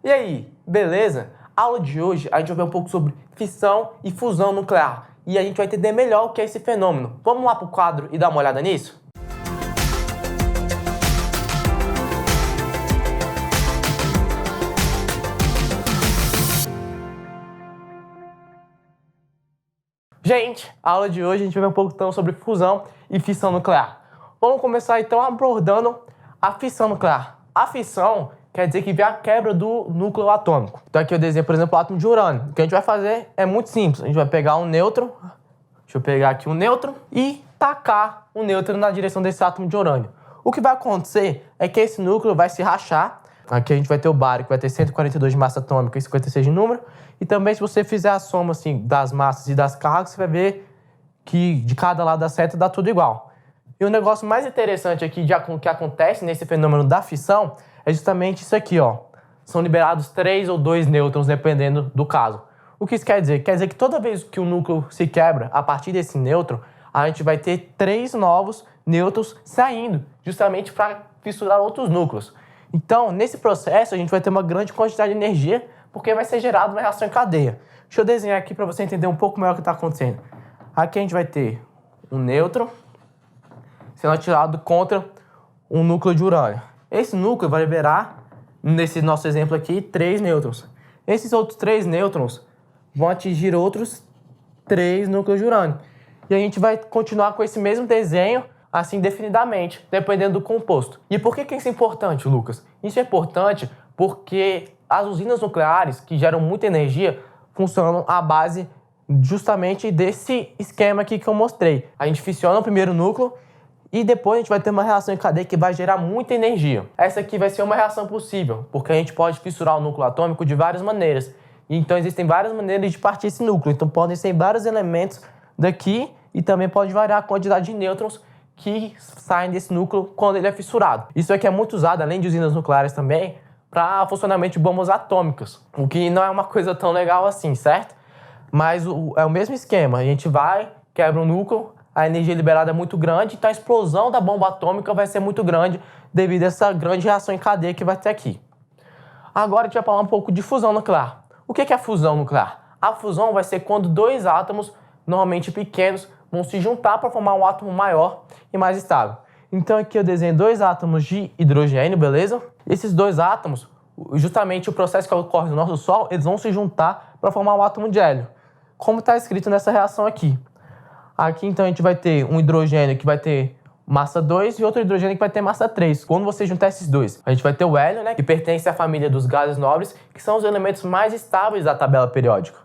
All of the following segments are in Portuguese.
E aí, beleza? A aula de hoje a gente vai ver um pouco sobre fissão e fusão nuclear. E a gente vai entender melhor o que é esse fenômeno. Vamos lá para o quadro e dar uma olhada nisso? Gente, a aula de hoje a gente vai ver um pouco então sobre fusão e fissão nuclear. Vamos começar então abordando a fissão nuclear. A fissão quer dizer que vem a quebra do núcleo atômico. Então aqui eu desenho, por exemplo, o átomo de urânio. O que a gente vai fazer é muito simples. A gente vai pegar um nêutron, deixa eu pegar aqui um nêutron e tacar um nêutron na direção desse átomo de urânio. O que vai acontecer é que esse núcleo vai se rachar. Aqui a gente vai ter o bário, que vai ter 142 de massa atômica e 56 de número. E também, se você fizer a soma assim, das massas e das cargas, você vai ver que de cada lado da seta dá tudo igual. E o negócio mais interessante aqui que acontece nesse fenômeno da fissão é justamente isso aqui, ó. São liberados 3 ou 2 nêutrons, dependendo do caso. O que isso quer dizer? Quer dizer que toda vez que o núcleo se quebra, a partir desse nêutron, a gente vai ter 3 novos nêutrons saindo, justamente para fissurar outros núcleos. Então, nesse processo, a gente vai ter uma grande quantidade de energia, porque vai ser gerada uma reação em cadeia. Deixa eu desenhar aqui para você entender um pouco melhor o que está acontecendo. Aqui a gente vai ter um nêutron sendo atirado contra um núcleo de urânio. Esse núcleo vai liberar, nesse nosso exemplo aqui, 3 nêutrons. Esses outros 3 nêutrons vão atingir outros 3 núcleos de urânio. E a gente vai continuar com esse mesmo desenho, assim, indefinidamente, dependendo do composto. E por que isso é importante, Lucas? Isso é importante porque as usinas nucleares, que geram muita energia, funcionam à base justamente desse esquema aqui que eu mostrei. A gente fissiona o primeiro núcleo e depois a gente vai ter uma reação em cadeia que vai gerar muita energia. Essa aqui vai ser uma reação possível, porque a gente pode fissurar o núcleo atômico de várias maneiras. Então existem várias maneiras de partir esse núcleo. Então podem ser vários elementos daqui e também pode variar a quantidade de nêutrons que saem desse núcleo quando ele é fissurado. Isso aqui é muito usado, além de usinas nucleares também, para funcionamento de bombas atômicas, o que não é uma coisa tão legal assim, certo? Mas é o mesmo esquema, a gente vai, quebra o núcleo, a energia liberada é muito grande, então a explosão da bomba atômica vai ser muito grande devido a essa grande reação em cadeia que vai ter aqui. Agora a gente vai falar um pouco de fusão nuclear. O que é a fusão nuclear? A fusão vai ser quando 2 átomos, normalmente pequenos, vão se juntar para formar um átomo maior e mais estável. Então aqui eu desenho 2 átomos de hidrogênio, beleza? Esses 2 átomos, justamente o processo que ocorre no nosso Sol, eles vão se juntar para formar um átomo de hélio, como está escrito nessa reação aqui. Aqui então a gente vai ter um hidrogênio que vai ter massa 2 e outro hidrogênio que vai ter massa 3. Quando você juntar esses dois, a gente vai ter o hélio, né, que pertence à família dos gases nobres, que são os elementos mais estáveis da tabela periódica.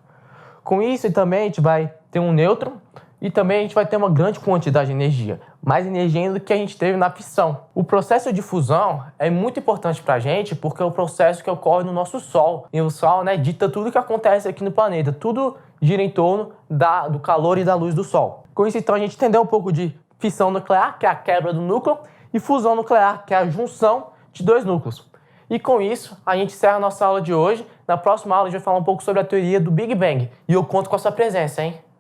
Com isso também a gente vai ter um nêutron e também a gente vai ter uma grande quantidade de energia, mais energia ainda do que a gente teve na fissão. O processo de fusão é muito importante para a gente porque é o processo que ocorre no nosso Sol. E o Sol, né, dita tudo o que acontece aqui no planeta, tudo gira em torno do calor e da luz do Sol. Com isso, então, a gente entendeu um pouco de fissão nuclear, que é a quebra do núcleo, e fusão nuclear, que é a junção de 2 núcleos. E com isso, a gente encerra a nossa aula de hoje. Na próxima aula, a gente vai falar um pouco sobre a teoria do Big Bang. E eu conto com a sua presença, hein?